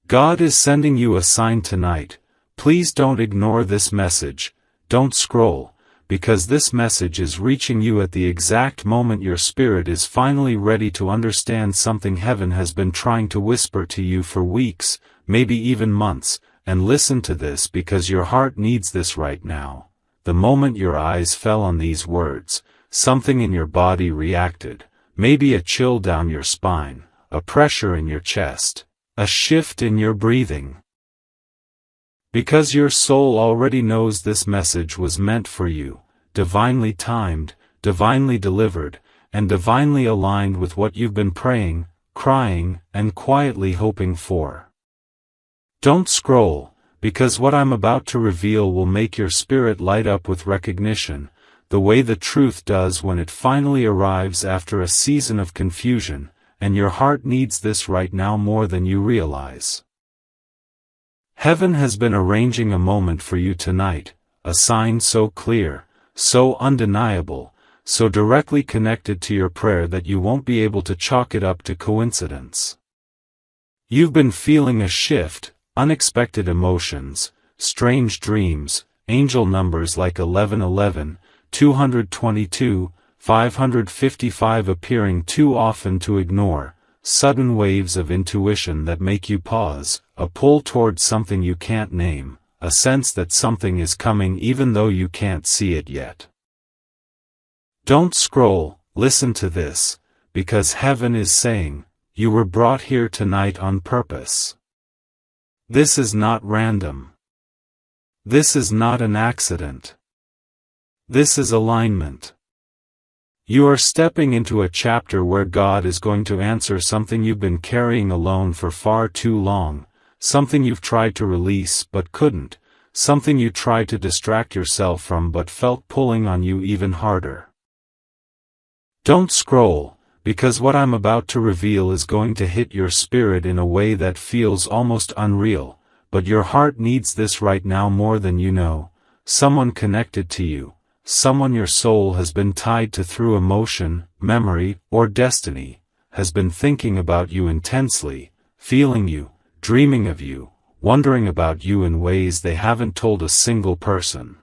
God is sending you a sign tonight. Please don't ignore this message, don't scroll, because this message is reaching you at the exact moment your spirit is finally ready to understand something heaven has been trying to whisper to you for weeks, maybe even months, and listen to this because your heart needs this right now. The moment your eyes fell on these words, something in your body reacted, maybe a chill down your spine, a pressure in your chest, a shift in your breathing. Because your soul already knows this message was meant for you, divinely timed, divinely delivered, and divinely aligned with what you've been praying, crying, and quietly hoping for. Don't scroll, because what I'm about to reveal will make your spirit light up with recognition, the way the truth does when it finally arrives after a season of confusion, and your heart needs this right now more than you realize. Heaven has been arranging a moment for you tonight, a sign so clear, so undeniable, so directly connected to your prayer that you won't be able to chalk it up to coincidence. You've been feeling a shift, unexpected emotions, strange dreams, angel numbers like 1111, 222, 555 appearing too often to ignore, sudden waves of intuition that make you pause, a pull towards something you can't name, a sense that something is coming even though you can't see it yet. Don't scroll, listen to this, because heaven is saying, you were brought here tonight on purpose. This is not random. This is not an accident. This is alignment. You are stepping into a chapter where God is going to answer something you've been carrying alone for far too long, something you've tried to release but couldn't, something you tried to distract yourself from but felt pulling on you even harder. Don't scroll, because what I'm about to reveal is going to hit your spirit in a way that feels almost unreal, but your heart needs this right now more than you know. Someone connected to you, someone your soul has been tied to through emotion, memory, or destiny, has been thinking about you intensely, feeling you, dreaming of you, wondering about you in ways they haven't told a single person.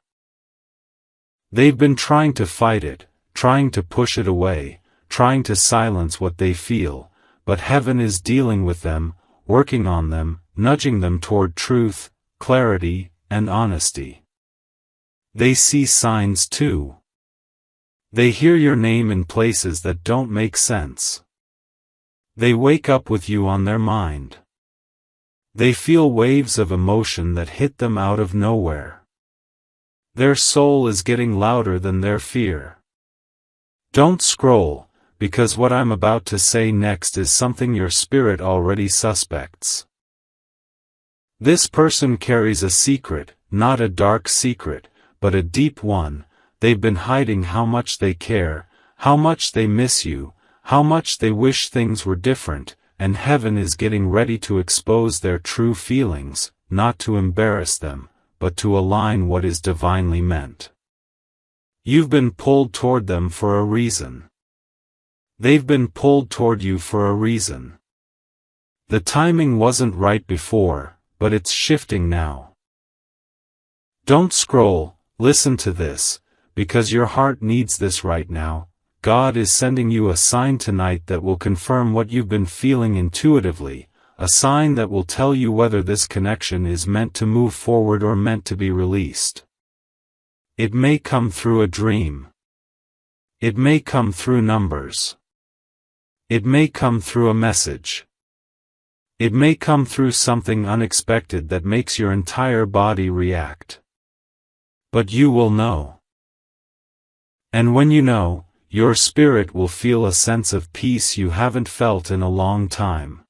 They've been trying to fight it, trying to push it away, trying to silence what they feel, but heaven is dealing with them, working on them, nudging them toward truth, clarity, and honesty. They see signs too. They hear your name in places that don't make sense. They wake up with you on their mind. They feel waves of emotion that hit them out of nowhere. Their soul is getting louder than their fear. Don't scroll, because what I'm about to say next is something your spirit already suspects. This person carries a secret, not a dark secret, but a deep one. They've been hiding how much they care, how much they miss you, how much they wish things were different, and heaven is getting ready to expose their true feelings, not to embarrass them, but to align what is divinely meant. You've been pulled toward them for a reason. They've been pulled toward you for a reason. The timing wasn't right before, but it's shifting now. Don't scroll, listen to this, because your heart needs this right now. God is sending you a sign tonight that will confirm what you've been feeling intuitively, a sign that will tell you whether this connection is meant to move forward or meant to be released. It may come through a dream. It may come through numbers. It may come through a message. It may come through something unexpected that makes your entire body react. But you will know. And when you know, your spirit will feel a sense of peace you haven't felt in a long time.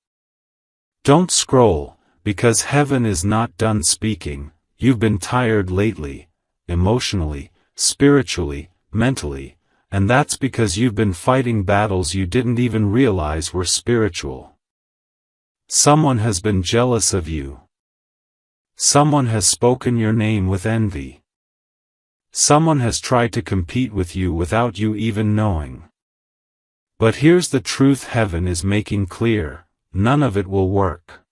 Don't scroll, because heaven is not done speaking. You've been tired lately, emotionally, spiritually, mentally, and that's because you've been fighting battles you didn't even realize were spiritual. Someone has been jealous of you. Someone has spoken your name with envy. Someone has tried to compete with you without you even knowing. But here's the truth heaven is making clear: none of it will work.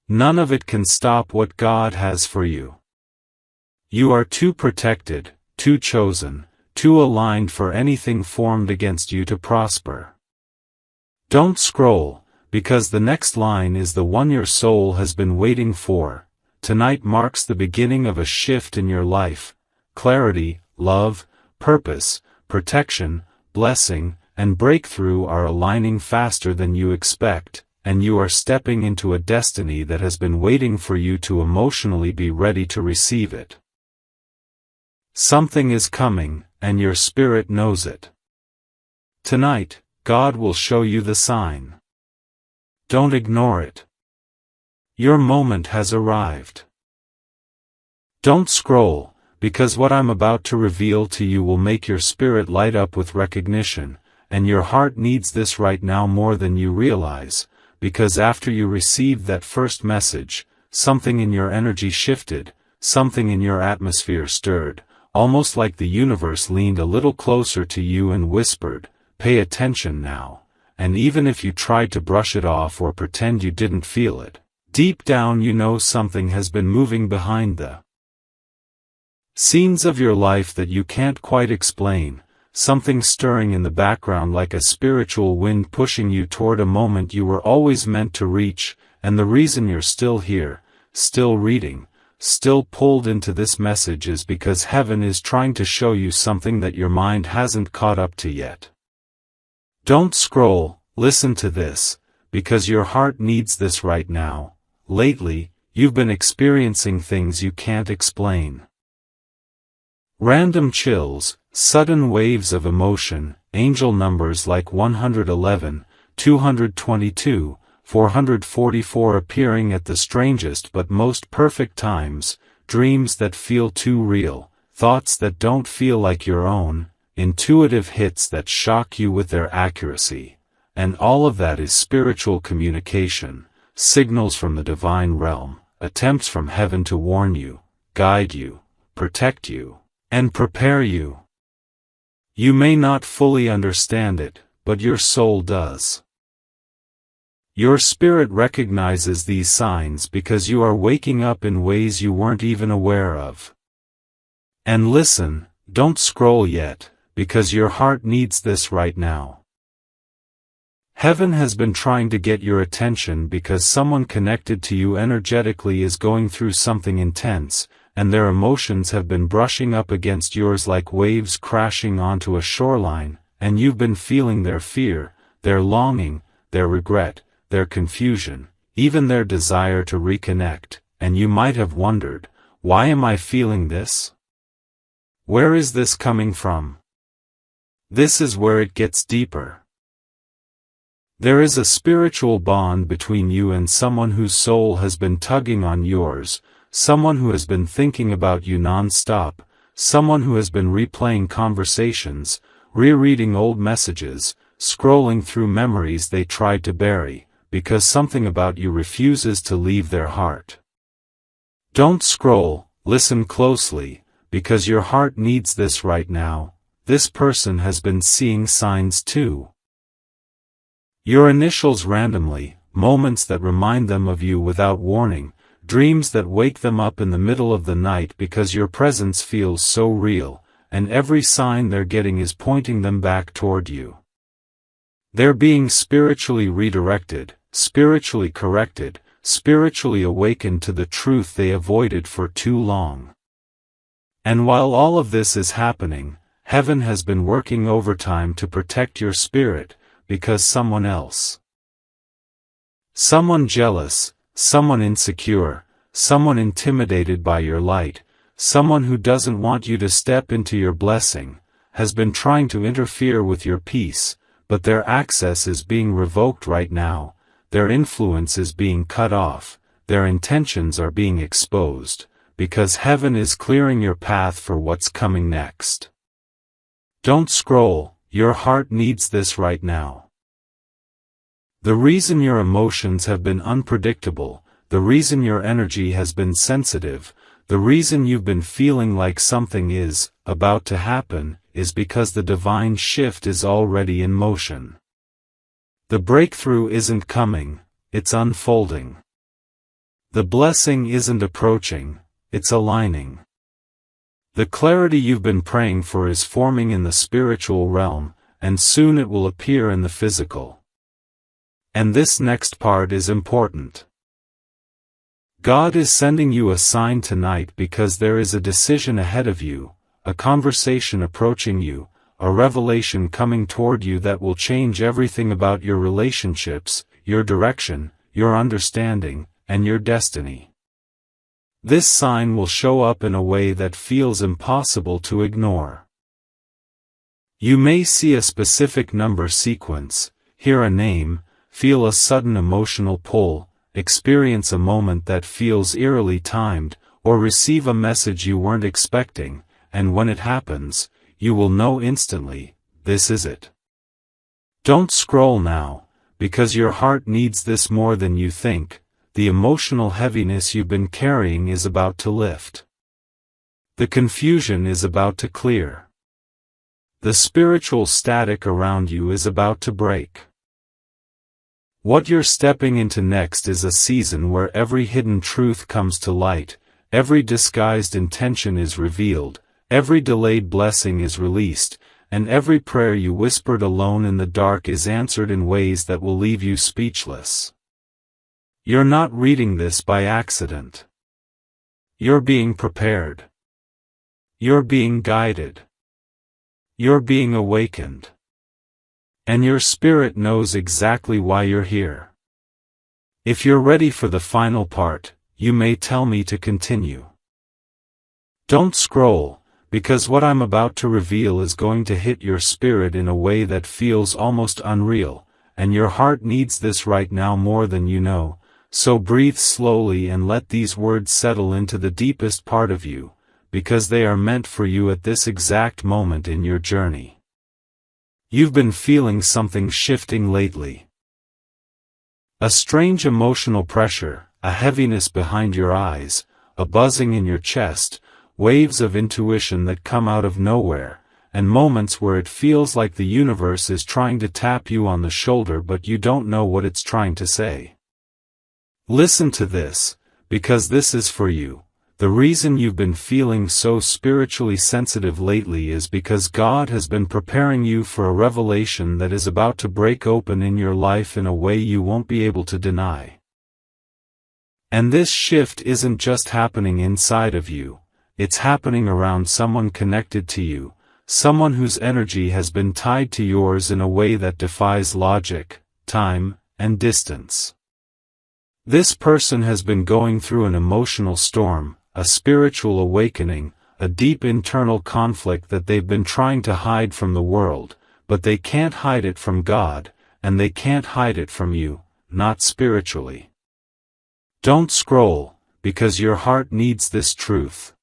None of it can stop what God has for you. You are too protected, too chosen, too aligned for anything formed against you to prosper. Don't scroll, because the next line is the one your soul has been waiting for. Tonight marks the beginning of a shift in your life. Clarity, love, purpose, protection, blessing, and breakthrough are aligning faster than you expect, and you are stepping into a destiny that has been waiting for you to emotionally be ready to receive it. Something is coming, and your spirit knows it. Tonight, God will show you the sign. Don't ignore it. Your moment has arrived. Don't scroll, because what I'm about to reveal to you will make your spirit light up with recognition, and your heart needs this right now more than you realize, because after you received that first message, something in your energy shifted, something in your atmosphere stirred, almost like the universe leaned a little closer to you and whispered, "Pay attention now," and even if you tried to brush it off or pretend you didn't feel it, deep down you know something has been moving behind the scenes of your life that you can't quite explain, something stirring in the background like a spiritual wind pushing you toward a moment you were always meant to reach, and the reason you're still here, still reading, still pulled into this message is because heaven is trying to show you something that your mind hasn't caught up to yet. Don't scroll, listen to this, because your heart needs this right now. Lately, you've been experiencing things you can't explain. Random chills, sudden waves of emotion, angel numbers like 111, 222, 444 appearing at the strangest but most perfect times, dreams that feel too real, thoughts that don't feel like your own, intuitive hits that shock you with their accuracy, and all of that is spiritual communication, signals from the divine realm, attempts from heaven to warn you, guide you, protect you, and prepare you. You may not fully understand it, but your soul does. Your spirit recognizes these signs because you are waking up in ways you weren't even aware of. And listen, don't scroll yet, because your heart needs this right now. Heaven has been trying to get your attention because someone connected to you energetically is going through something intense, and their emotions have been brushing up against yours like waves crashing onto a shoreline, and you've been feeling their fear, their longing, their regret, their confusion, even their desire to reconnect, and you might have wondered, why am I feeling this? Where is this coming from? This is where it gets deeper. There is a spiritual bond between you and someone whose soul has been tugging on yours, someone who has been thinking about you non-stop, someone who has been replaying conversations, rereading old messages, scrolling through memories they tried to bury, because something about you refuses to leave their heart. Don't scroll, listen closely, because your heart needs this right now. This person has been seeing signs too. Your initials randomly, moments that remind them of you without warning, dreams that wake them up in the middle of the night because your presence feels so real, and every sign they're getting is pointing them back toward you. They're being spiritually redirected, spiritually corrected, spiritually awakened to the truth they avoided for too long. And while all of this is happening, heaven has been working overtime to protect your spirit, because someone else. Someone jealous, someone insecure, someone intimidated by your light, someone who doesn't want you to step into your blessing, has been trying to interfere with your peace, but their access is being revoked right now, their influence is being cut off, their intentions are being exposed, because heaven is clearing your path for what's coming next. Don't scroll, your heart needs this right now. The reason your emotions have been unpredictable, the reason your energy has been sensitive, the reason you've been feeling like something is about to happen, is because the divine shift is already in motion. The breakthrough isn't coming, it's unfolding. The blessing isn't approaching, it's aligning. The clarity you've been praying for is forming in the spiritual realm, and soon it will appear in the physical. And this next part is important. God is sending you a sign tonight because there is a decision ahead of you, a conversation approaching you, a revelation coming toward you that will change everything about your relationships, your direction, your understanding, and your destiny. This sign will show up in a way that feels impossible to ignore. You may see a specific number sequence, hear a name, feel a sudden emotional pull, experience a moment that feels eerily timed, or receive a message you weren't expecting, and when it happens, you will know instantly, this is it. Don't scroll now, because your heart needs this more than you think. The emotional heaviness you've been carrying is about to lift. The confusion is about to clear. The spiritual static around you is about to break. What you're stepping into next is a season where every hidden truth comes to light, every disguised intention is revealed, every delayed blessing is released, and every prayer you whispered alone in the dark is answered in ways that will leave you speechless. You're not reading this by accident. You're being prepared. You're being guided. You're being awakened. And your spirit knows exactly why you're here. If you're ready for the final part, you may tell me to continue. Don't scroll, because what I'm about to reveal is going to hit your spirit in a way that feels almost unreal, and your heart needs this right now more than you know, so breathe slowly and let these words settle into the deepest part of you, because they are meant for you at this exact moment in your journey. You've been feeling something shifting lately. A strange emotional pressure, a heaviness behind your eyes, a buzzing in your chest, waves of intuition that come out of nowhere, and moments where it feels like the universe is trying to tap you on the shoulder but you don't know what it's trying to say. Listen to this, because this is for you. The reason you've been feeling so spiritually sensitive lately is because God has been preparing you for a revelation that is about to break open in your life in a way you won't be able to deny. And this shift isn't just happening inside of you, it's happening around someone connected to you, someone whose energy has been tied to yours in a way that defies logic, time, and distance. This person has been going through an emotional storm, a spiritual awakening, a deep internal conflict that they've been trying to hide from the world, but they can't hide it from God, and they can't hide it from you, not spiritually. Don't scroll, because your heart needs this truth.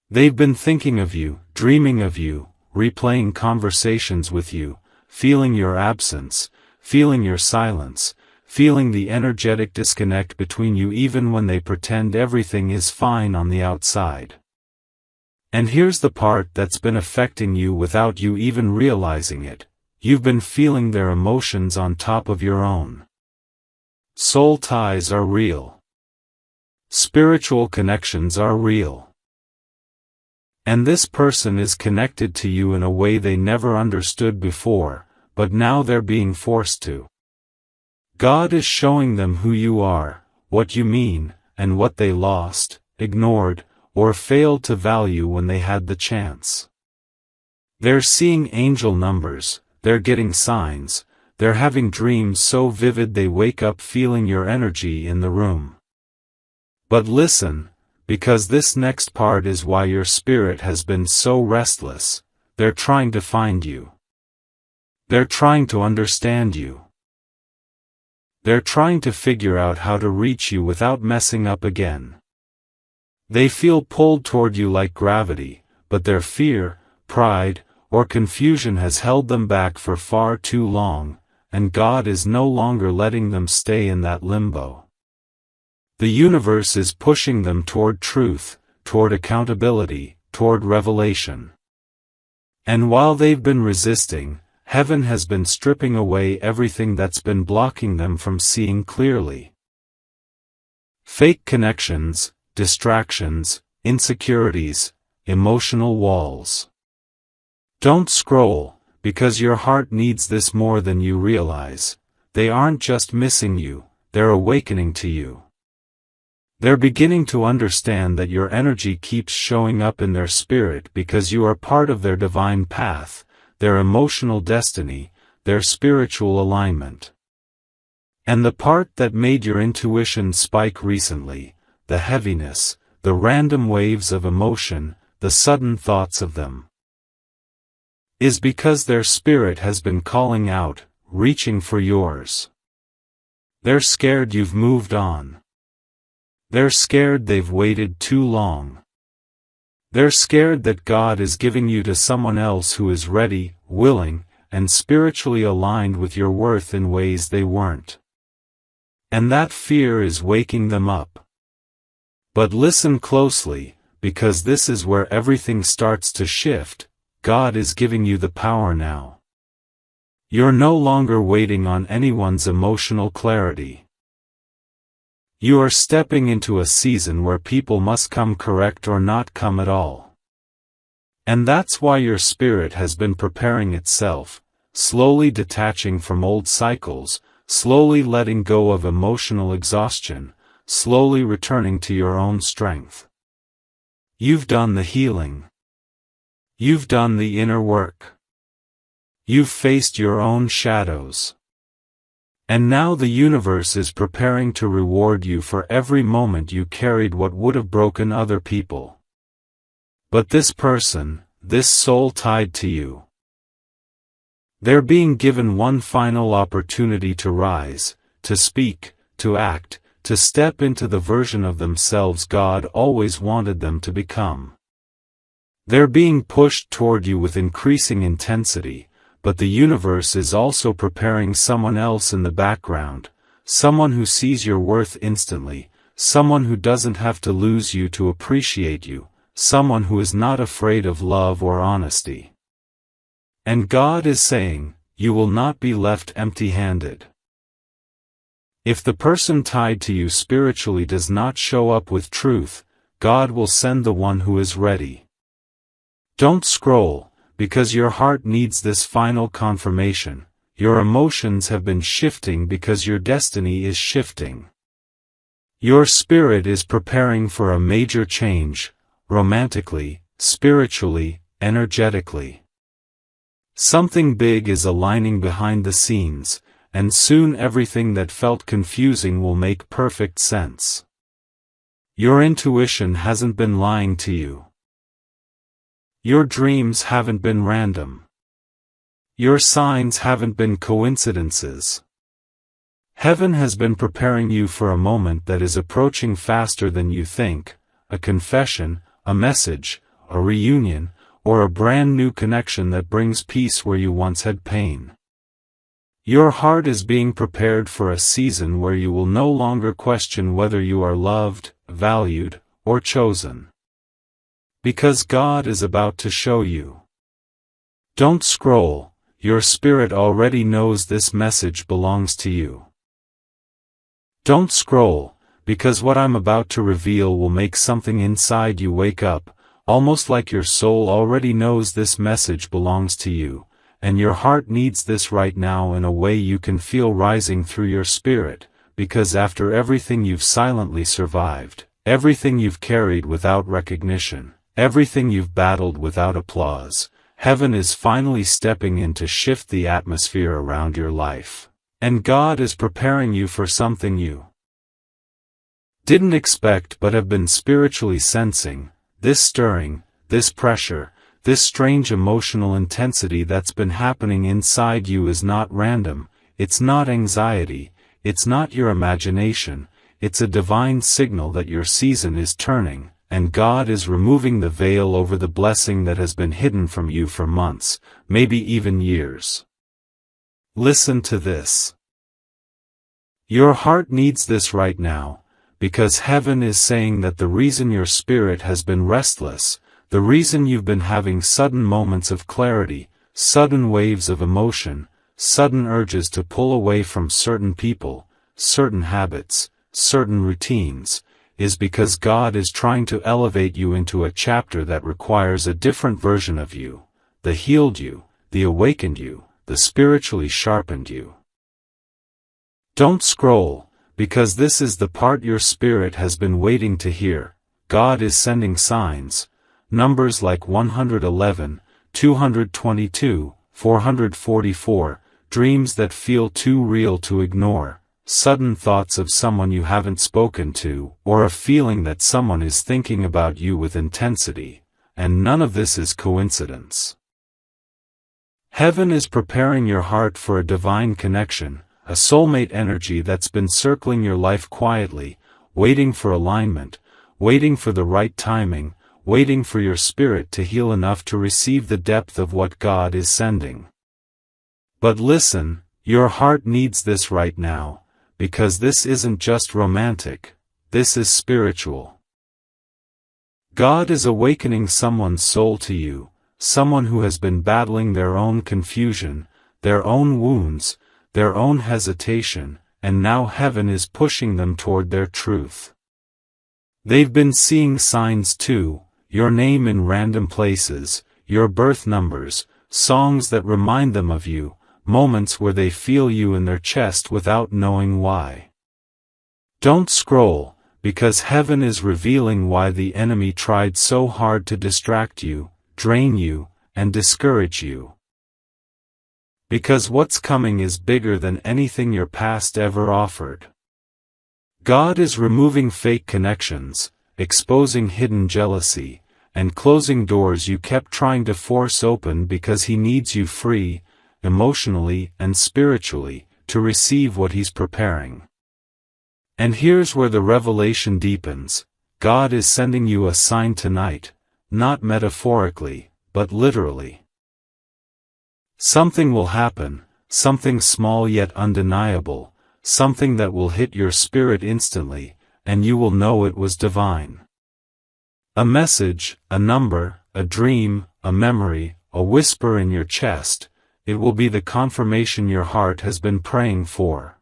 They've been thinking of you, dreaming of you, replaying conversations with you, feeling your absence, feeling your silence, feeling the energetic disconnect between you even when they pretend everything is fine on the outside. And here's the part that's been affecting you without you even realizing it. You've been feeling their emotions on top of your own. Soul ties are real. Spiritual connections are real. And this person is connected to you in a way they never understood before, but now they're being forced to. God is showing them who you are, what you mean, and what they lost, ignored, or failed to value when they had the chance. They're seeing angel numbers, they're getting signs, they're having dreams so vivid they wake up feeling your energy in the room. But listen, because this next part is why your spirit has been so restless. They're trying to find you. They're trying to understand you. They're trying to figure out how to reach you without messing up again. They feel pulled toward you like gravity, but their fear, pride, or confusion has held them back for far too long, and God is no longer letting them stay in that limbo. The universe is pushing them toward truth, toward accountability, toward revelation. And while they've been resisting, Heaven has been stripping away everything that's been blocking them from seeing clearly. fake connections, distractions, insecurities, emotional walls. Don't scroll, because your heart needs this more than you realize. They aren't just missing you, they're awakening to you. They're beginning to understand that your energy keeps showing up in their spirit because you are part of their divine path, their emotional destiny, their spiritual alignment. And the part that made your intuition spike recently, the heaviness, the random waves of emotion, the sudden thoughts of them, is because their spirit has been calling out, reaching for yours. They're scared you've moved on. They're scared they've waited too long. They're scared that God is giving you to someone else who is ready, willing, and spiritually aligned with your worth in ways they weren't. And that fear is waking them up. But listen closely, because this is where everything starts to shift. God is giving you the power now. You're no longer waiting on anyone's emotional clarity. You are stepping into a season where people must come correct or not come at all. And that's why your spirit has been preparing itself, slowly detaching from old cycles, slowly letting go of emotional exhaustion, slowly returning to your own strength. You've done the healing. You've done the inner work. You've faced your own shadows. And now the universe is preparing to reward you for every moment you carried what would have broken other people. But this person, this soul tied to you, they're being given one final opportunity to rise, to speak, to act, to step into the version of themselves God always wanted them to become. They're being pushed toward you with increasing intensity, but the universe is also preparing someone else in the background, someone who sees your worth instantly, someone who doesn't have to lose you to appreciate you, someone who is not afraid of love or honesty. And God is saying, you will not be left empty-handed. If the person tied to you spiritually does not show up with truth, God will send the one who is ready. Don't scroll, because your heart needs this final confirmation. Your emotions have been shifting because your destiny is shifting. Your spirit is preparing for a major change, romantically, spiritually, energetically. Something big is aligning behind the scenes, and soon everything that felt confusing will make perfect sense. Your intuition hasn't been lying to you. Your dreams haven't been random. Your signs haven't been coincidences. Heaven has been preparing you for a moment that is approaching faster than you think, a confession, a message, a reunion, or a brand new connection that brings peace where you once had pain. Your heart is being prepared for a season where you will no longer question whether you are loved, valued, or chosen. Because God is about to show you. Don't scroll, your spirit already knows this message belongs to you. Don't scroll, because what I'm about to reveal will make something inside you wake up, almost like your soul already knows this message belongs to you, and your heart needs this right now in a way you can feel rising through your spirit, because after everything you've silently survived, everything you've carried without recognition, everything you've battled without applause, heaven is finally stepping in to shift the atmosphere around your life. And God is preparing you for something you didn't expect but have been spiritually sensing. This stirring, this pressure, this strange emotional intensity that's been happening inside you is not random, it's not anxiety, it's not your imagination, it's a divine signal that your season is turning, and God is removing the veil over the blessing that has been hidden from you for months, maybe even years. Listen to this. Your heart needs this right now, because heaven is saying that the reason your spirit has been restless, the reason you've been having sudden moments of clarity, sudden waves of emotion, sudden urges to pull away from certain people, certain habits, certain routines, is because God is trying to elevate you into a chapter that requires a different version of you, the healed you, the awakened you, the spiritually sharpened you. Don't scroll, because this is the part your spirit has been waiting to hear. God is sending signs, numbers like 111, 222, 444, dreams that feel too real to ignore, sudden thoughts of someone you haven't spoken to, or a feeling that someone is thinking about you with intensity, and none of this is coincidence. Heaven is preparing your heart for a divine connection, a soulmate energy that's been circling your life quietly, waiting for alignment, waiting for the right timing, waiting for your spirit to heal enough to receive the depth of what God is sending. But listen, your heart needs this right now, because this isn't just romantic, this is spiritual. God is awakening someone's soul to you, someone who has been battling their own confusion, their own wounds, their own hesitation, and now heaven is pushing them toward their truth. They've been seeing signs too, your name in random places, your birth numbers, songs that remind them of you, moments where they feel you in their chest without knowing why. Don't scroll, because heaven is revealing why the enemy tried so hard to distract you, drain you, and discourage you. Because what's coming is bigger than anything your past ever offered. God is removing fake connections, exposing hidden jealousy, and closing doors you kept trying to force open because He needs you free, emotionally and spiritually, to receive what He's preparing. And here's where the revelation deepens. God is sending you a sign tonight, not metaphorically, but literally. Something will happen, something small yet undeniable, something that will hit your spirit instantly, and you will know it was divine. A message, a number, a dream, a memory, a whisper in your chest. It will be the confirmation your heart has been praying for.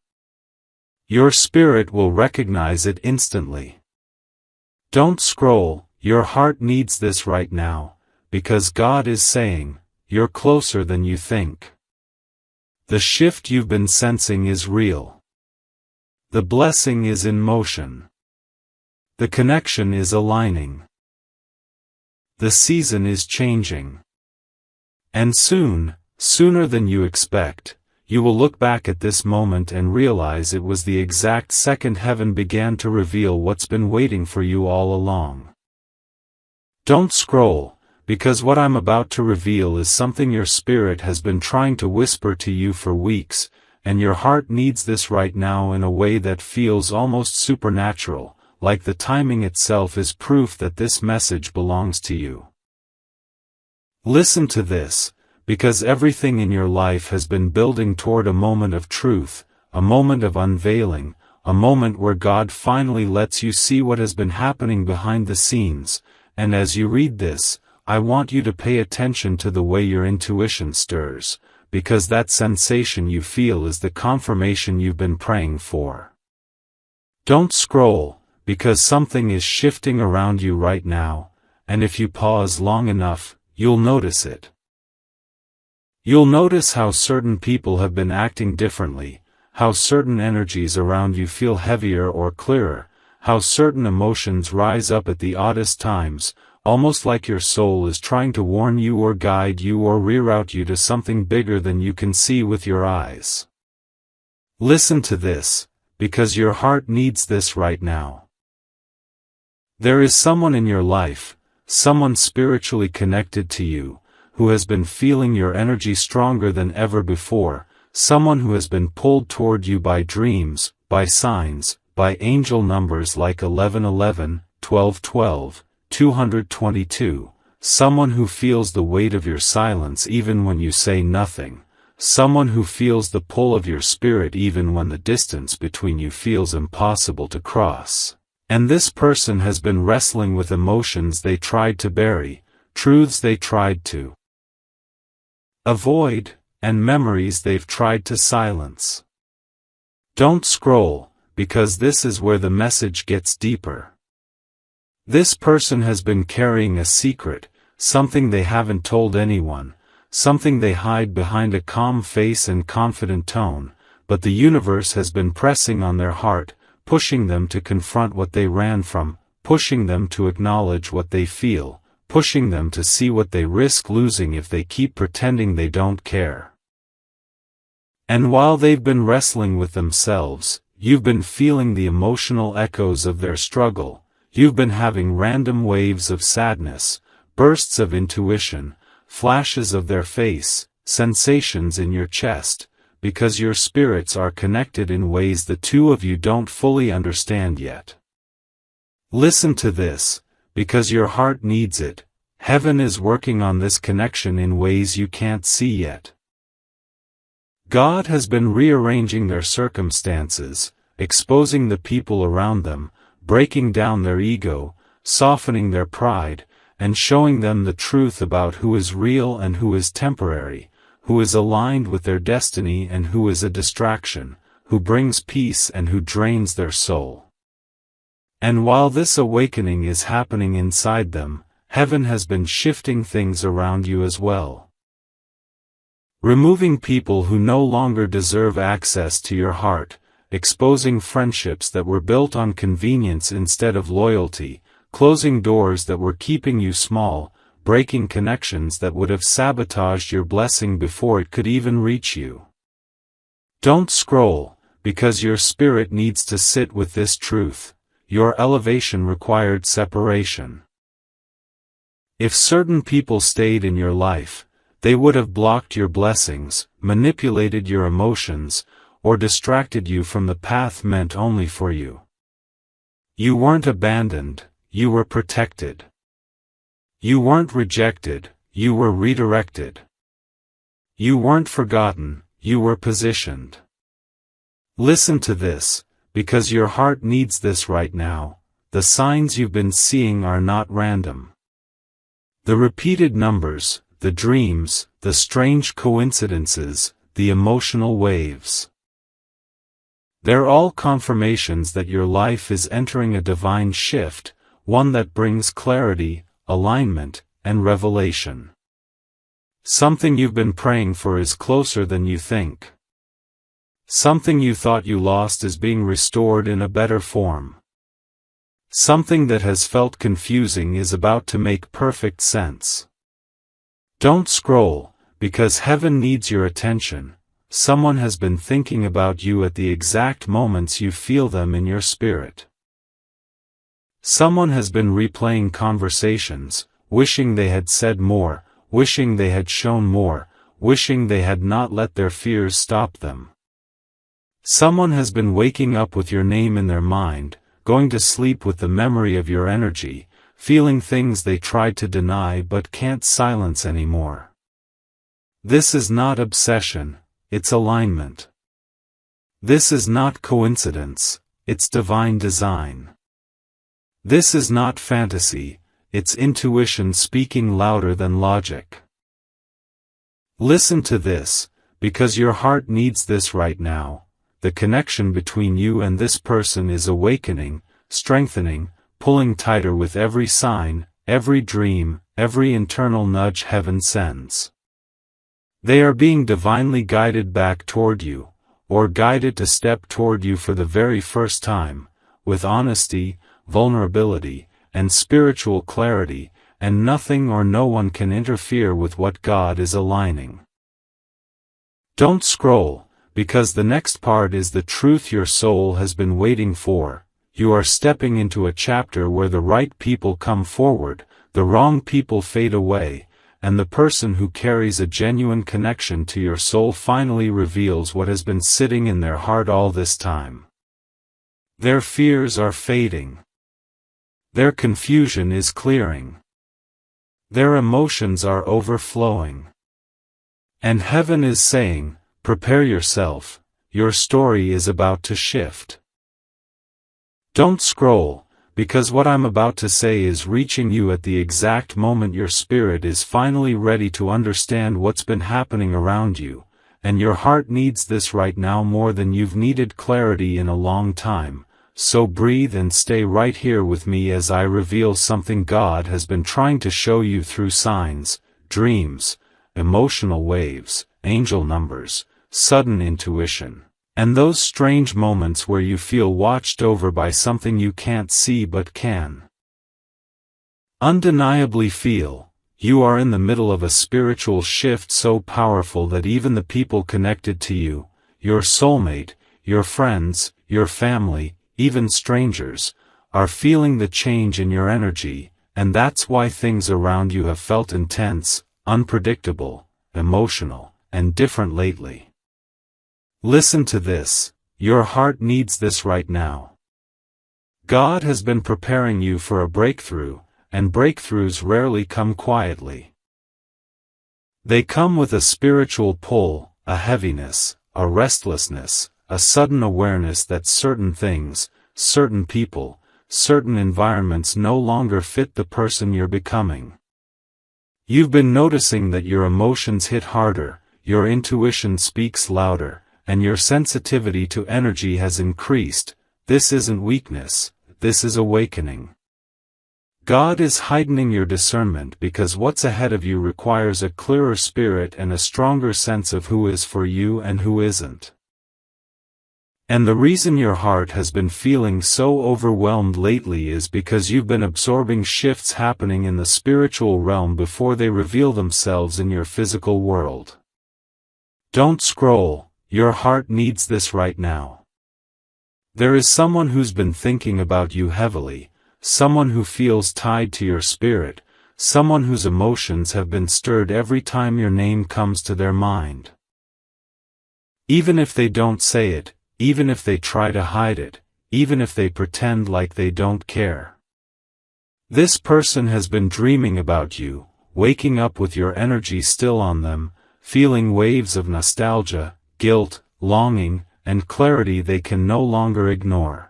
Your spirit will recognize it instantly. Don't scroll, your heart needs this right now, because God is saying, you're closer than you think. The shift you've been sensing is real. The blessing is in motion. The connection is aligning. The season is changing. And soon, sooner than you expect, you will look back at this moment and realize it was the exact second heaven began to reveal what's been waiting for you all along. Don't scroll, because what I'm about to reveal is something your spirit has been trying to whisper to you for weeks, and your heart needs this right now in a way that feels almost supernatural, like the timing itself is proof that this message belongs to you. Listen to this, because everything in your life has been building toward a moment of truth, a moment of unveiling, a moment where God finally lets you see what has been happening behind the scenes, and as you read this, I want you to pay attention to the way your intuition stirs, because that sensation you feel is the confirmation you've been praying for. Don't scroll, because something is shifting around you right now, and if you pause long enough, you'll notice it. You'll notice how certain people have been acting differently, how certain energies around you feel heavier or clearer, how certain emotions rise up at the oddest times, almost like your soul is trying to warn you or guide you or reroute you to something bigger than you can see with your eyes. Listen to this, because your heart needs this right now. There is someone in your life, someone spiritually connected to you, who has been feeling your energy stronger than ever before, someone who has been pulled toward you by dreams, by signs, by angel numbers like 1111, 1212, 222, someone who feels the weight of your silence even when you say nothing, someone who feels the pull of your spirit even when the distance between you feels impossible to cross. And this person has been wrestling with emotions they tried to bury, truths they tried to avoid, and memories they've tried to silence. Don't scroll, because this is where the message gets deeper. This person has been carrying a secret, something they haven't told anyone, something they hide behind a calm face and confident tone, but the universe has been pressing on their heart, pushing them to confront what they ran from, pushing them to acknowledge what they feel, pushing them to see what they risk losing if they keep pretending they don't care. And while they've been wrestling with themselves, you've been feeling the emotional echoes of their struggle. You've been having random waves of sadness, bursts of intuition, flashes of their face, sensations in your chest, because your spirits are connected in ways the two of you don't fully understand yet. Listen to this, because your heart needs it. Heaven is working on this connection in ways you can't see yet. God has been rearranging their circumstances, exposing the people around them, breaking down their ego, softening their pride, and showing them the truth about who is real and who is temporary, who is aligned with their destiny and who is a distraction, who brings peace and who drains their soul. And while this awakening is happening inside them, heaven has been shifting things around you as well. Removing people who no longer deserve access to your heart, exposing friendships that were built on convenience instead of loyalty, closing doors that were keeping you small, breaking connections that would have sabotaged your blessing before it could even reach you. Don't scroll, because your spirit needs to sit with this truth. Your elevation required separation. If certain people stayed in your life, they would have blocked your blessings, manipulated your emotions, or distracted you from the path meant only for you. You weren't abandoned, you were protected. You weren't rejected, you were redirected. You weren't forgotten, you were positioned. Listen to this, because your heart needs this right now. The signs you've been seeing are not random. The repeated numbers, the dreams, the strange coincidences, the emotional waves. They're all confirmations that your life is entering a divine shift, one that brings clarity, alignment, and revelation. Something you've been praying for is closer than you think. Something you thought you lost is being restored in a better form. Something that has felt confusing is about to make perfect sense. Don't scroll, because heaven needs your attention. Someone has been thinking about you at the exact moments you feel them in your spirit. Someone has been replaying conversations, wishing they had said more, wishing they had shown more, wishing they had not let their fears stop them. Someone has been waking up with your name in their mind, going to sleep with the memory of your energy, feeling things they tried to deny but can't silence anymore. This is not obsession. It's alignment. This is not coincidence, it's divine design. This is not fantasy, it's intuition speaking louder than logic. Listen to this, because your heart needs this right now. The connection between you and this person is awakening, strengthening, pulling tighter with every sign, every dream, every internal nudge heaven sends. They are being divinely guided back toward you, or guided to step toward you for the very first time, with honesty, vulnerability, and spiritual clarity, and nothing or no one can interfere with what God is aligning. Don't scroll, because the next part is the truth your soul has been waiting for. You are stepping into a chapter where the right people come forward, the wrong people fade away, and the person who carries a genuine connection to your soul finally reveals what has been sitting in their heart all this time. Their fears are fading. Their confusion is clearing. Their emotions are overflowing. And heaven is saying, prepare yourself, your story is about to shift. Don't scroll, because what I'm about to say is reaching you at the exact moment your spirit is finally ready to understand what's been happening around you, and your heart needs this right now more than you've needed clarity in a long time. So breathe and stay right here with me as I reveal something God has been trying to show you through signs, dreams, emotional waves, angel numbers, sudden intuition, and those strange moments where you feel watched over by something you can't see but can undeniably feel. You are in the middle of a spiritual shift so powerful that even the people connected to you, your soulmate, your friends, your family, even strangers, are feeling the change in your energy, and that's why things around you have felt intense, unpredictable, emotional, and different lately. Listen to this, your heart needs this right now. God has been preparing you for a breakthrough, and breakthroughs rarely come quietly. They come with a spiritual pull, a heaviness, a restlessness, a sudden awareness that certain things, certain people, certain environments no longer fit the person you're becoming. You've been noticing that your emotions hit harder, your intuition speaks louder, and your sensitivity to energy has increased. This isn't weakness, this is awakening. God is heightening your discernment because what's ahead of you requires a clearer spirit and a stronger sense of who is for you and who isn't. And the reason your heart has been feeling so overwhelmed lately is because you've been absorbing shifts happening in the spiritual realm before they reveal themselves in your physical world. Don't scroll, your heart needs this right now. There is someone who's been thinking about you heavily, someone who feels tied to your spirit, someone whose emotions have been stirred every time your name comes to their mind. Even if they don't say it, even if they try to hide it, even if they pretend like they don't care. This person has been dreaming about you, waking up with your energy still on them, feeling waves of nostalgia, guilt, longing, and clarity they can no longer ignore.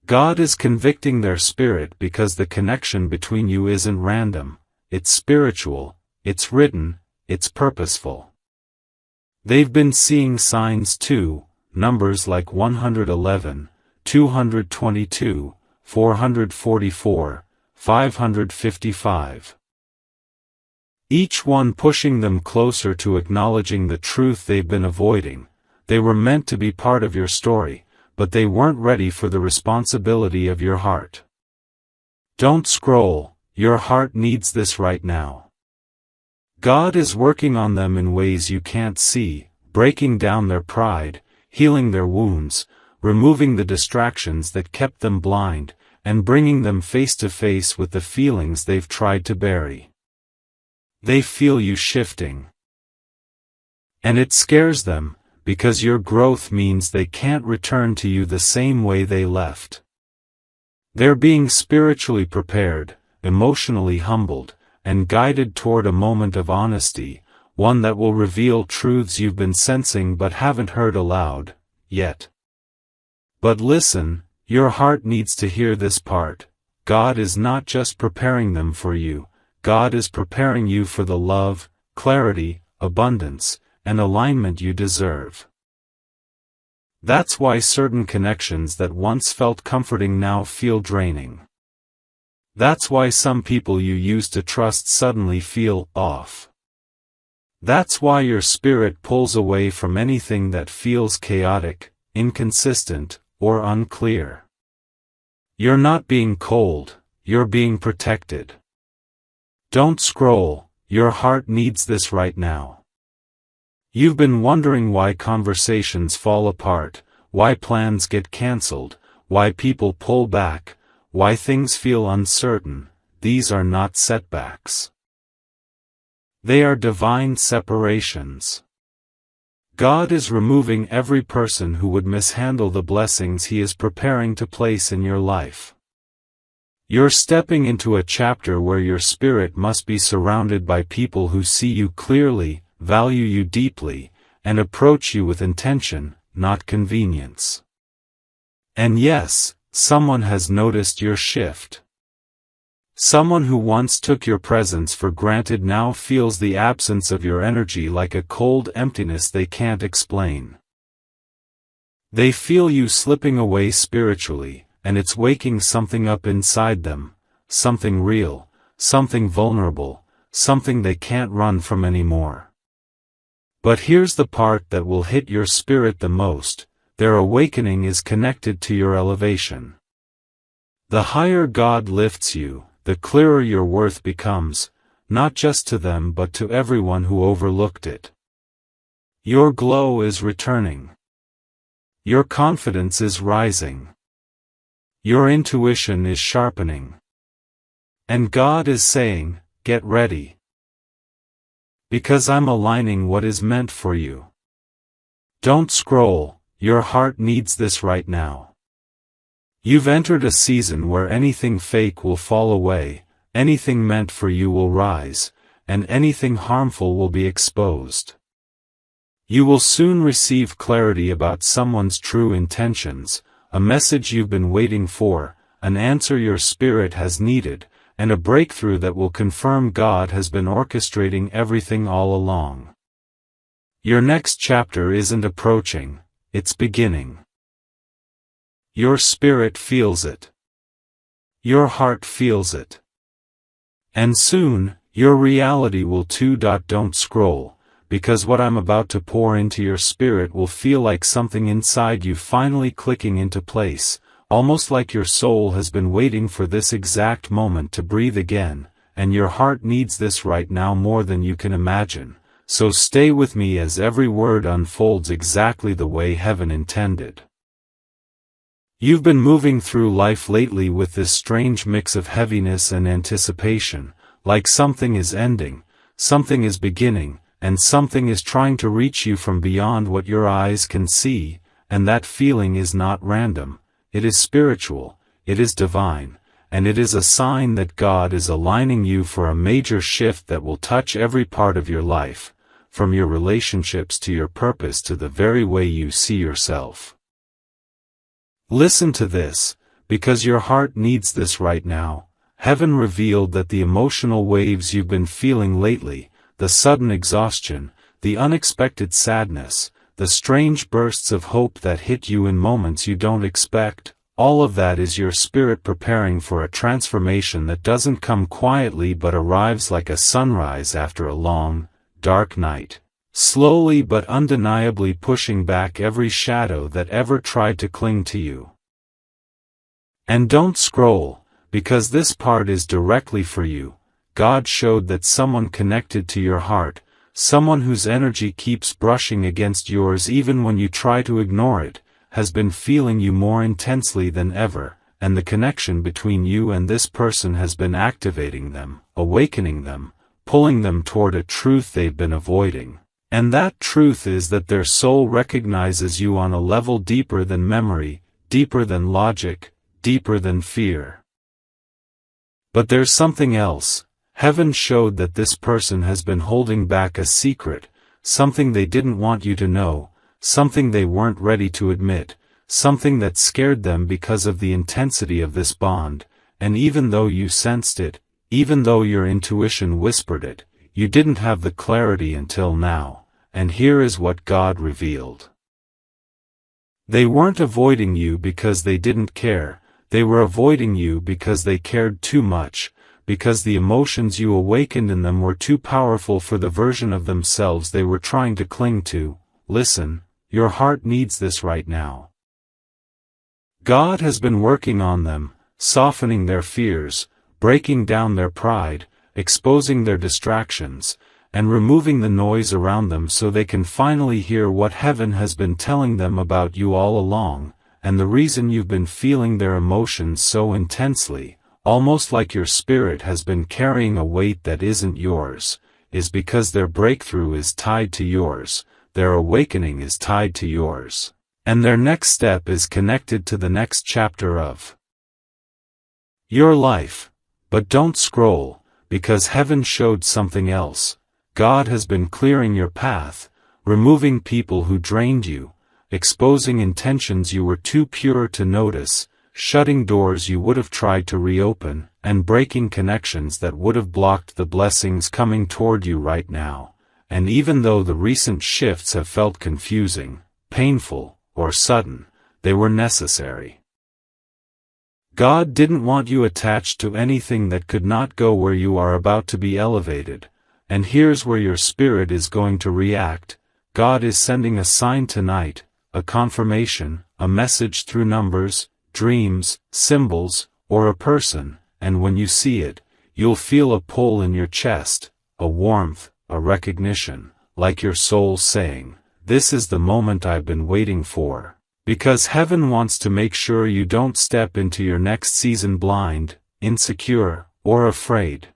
God is convicting their spirit because the connection between you isn't random, it's spiritual, it's written, it's purposeful. They've been seeing signs too, numbers like 111, 222, 444, 555. Each one pushing them closer to acknowledging the truth they've been avoiding. They were meant to be part of your story, but they weren't ready for the responsibility of your heart. Don't scroll, your heart needs this right now. God is working on them in ways you can't see, breaking down their pride, healing their wounds, removing the distractions that kept them blind, and bringing them face to face with the feelings they've tried to bury. They feel you shifting. And it scares them, because your growth means they can't return to you the same way they left. They're being spiritually prepared, emotionally humbled, and guided toward a moment of honesty, one that will reveal truths you've been sensing but haven't heard aloud, yet. But listen, your heart needs to hear this part. God is not just preparing them for you, God is preparing you for the love, clarity, abundance, and alignment you deserve. That's why certain connections that once felt comforting now feel draining. That's why some people you used to trust suddenly feel off. That's why your spirit pulls away from anything that feels chaotic, inconsistent, or unclear. You're not being cold, you're being protected. Don't scroll, your heart needs this right now. You've been wondering why conversations fall apart, why plans get cancelled, why people pull back, why things feel uncertain. These are not setbacks. They are divine separations. God is removing every person who would mishandle the blessings He is preparing to place in your life. You're stepping into a chapter where your spirit must be surrounded by people who see you clearly, value you deeply, and approach you with intention, not convenience. And yes, someone has noticed your shift. Someone who once took your presence for granted now feels the absence of your energy like a cold emptiness they can't explain. They feel you slipping away spiritually, and it's waking something up inside them, something real, something vulnerable, something they can't run from anymore. But here's the part that will hit your spirit the most: their awakening is connected to your elevation. The higher God lifts you, the clearer your worth becomes, not just to them but to everyone who overlooked it. Your glow is returning. Your confidence is rising. Your intuition is sharpening. And God is saying, get ready. Because I'm aligning what is meant for you. Don't scroll, your heart needs this right now. You've entered a season where anything fake will fall away, anything meant for you will rise, and anything harmful will be exposed. You will soon receive clarity about someone's true intentions, a message you've been waiting for, an answer your spirit has needed, and a breakthrough that will confirm God has been orchestrating everything all along. Your next chapter isn't approaching, it's beginning. Your spirit feels it. Your heart feels it. And soon, your reality will too. Don't scroll, because what I'm about to pour into your spirit will feel like something inside you finally clicking into place, almost like your soul has been waiting for this exact moment to breathe again, and your heart needs this right now more than you can imagine. So stay with me as every word unfolds exactly the way heaven intended. You've been moving through life lately with this strange mix of heaviness and anticipation, like something is ending, something is beginning, and something is trying to reach you from beyond what your eyes can see, and that feeling is not random, it is spiritual, it is divine, and it is a sign that God is aligning you for a major shift that will touch every part of your life, from your relationships to your purpose to the very way you see yourself. Listen to this, because your heart needs this right now. Heaven revealed that the emotional waves you've been feeling lately, the sudden exhaustion, the unexpected sadness, the strange bursts of hope that hit you in moments you don't expect, all of that is your spirit preparing for a transformation that doesn't come quietly but arrives like a sunrise after a long, dark night, slowly but undeniably pushing back every shadow that ever tried to cling to you. And don't scroll, because this part is directly for you. God showed that someone connected to your heart, someone whose energy keeps brushing against yours even when you try to ignore it, has been feeling you more intensely than ever, and the connection between you and this person has been activating them, awakening them, pulling them toward a truth they've been avoiding. And that truth is that their soul recognizes you on a level deeper than memory, deeper than logic, deeper than fear. But there's something else. Heaven showed that this person has been holding back a secret, something they didn't want you to know, something they weren't ready to admit, something that scared them because of the intensity of this bond, and even though you sensed it, even though your intuition whispered it, you didn't have the clarity until now, and here is what God revealed. They weren't avoiding you because they didn't care, they were avoiding you because they cared too much, because the emotions you awakened in them were too powerful for the version of themselves they were trying to cling to. Listen, your heart needs this right now. God has been working on them, softening their fears, breaking down their pride, exposing their distractions, and removing the noise around them so they can finally hear what heaven has been telling them about you all along, and the reason you've been feeling their emotions so intensely, almost like your spirit has been carrying a weight that isn't yours, is because their breakthrough is tied to yours, their awakening is tied to yours, and their next step is connected to the next chapter of your life. But don't scroll, because heaven showed something else. God has been clearing your path, removing people who drained you, exposing intentions you were too pure to notice, shutting doors you would have tried to reopen, and breaking connections that would have blocked the blessings coming toward you right now. And even though the recent shifts have felt confusing, painful, or sudden, they were necessary. God didn't want you attached to anything that could not go where you are about to be elevated, and here's where your spirit is going to react. God is sending a sign tonight, a confirmation, a message through numbers, dreams, symbols, or a person, and when you see it, you'll feel a pull in your chest, a warmth, a recognition, like your soul saying, "This is the moment I've been waiting for." Because heaven wants to make sure you don't step into your next season blind, insecure, or afraid.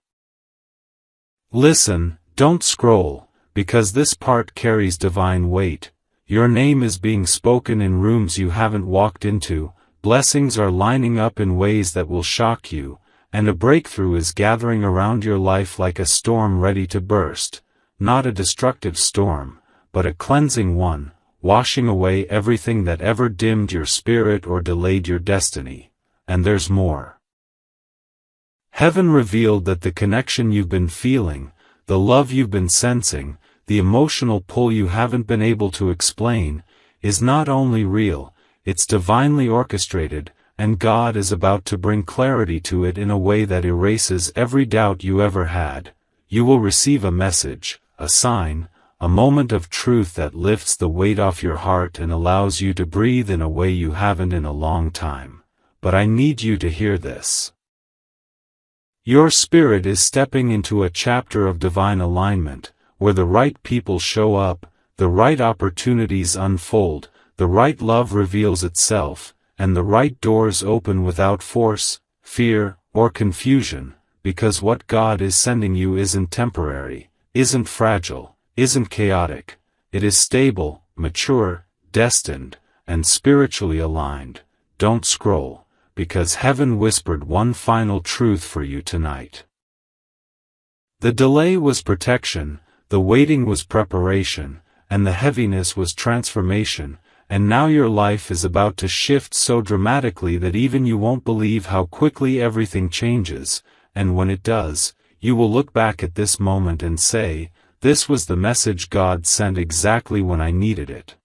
Listen, don't scroll, because this part carries divine weight. Your name is being spoken in rooms you haven't walked into, blessings are lining up in ways that will shock you, and a breakthrough is gathering around your life like a storm ready to burst. Not a destructive storm, but a cleansing one, washing away everything that ever dimmed your spirit or delayed your destiny. And there's more. Heaven revealed that the connection you've been feeling, the love you've been sensing, the emotional pull you haven't been able to explain, is not only real, it's divinely orchestrated, and God is about to bring clarity to it in a way that erases every doubt you ever had. You will receive a message, a sign, a moment of truth that lifts the weight off your heart and allows you to breathe in a way you haven't in a long time. But I need you to hear this. Your spirit is stepping into a chapter of divine alignment, where the right people show up, the right opportunities unfold, the right love reveals itself, and the right doors open without force, fear, or confusion, because what God is sending you isn't temporary, isn't fragile, isn't chaotic, it is stable, mature, destined, and spiritually aligned. Don't scroll, because heaven whispered one final truth for you tonight. The delay was protection, the waiting was preparation, and the heaviness was transformation, and now your life is about to shift so dramatically that even you won't believe how quickly everything changes, and when it does, you will look back at this moment and say, "This was the message God sent exactly when I needed it."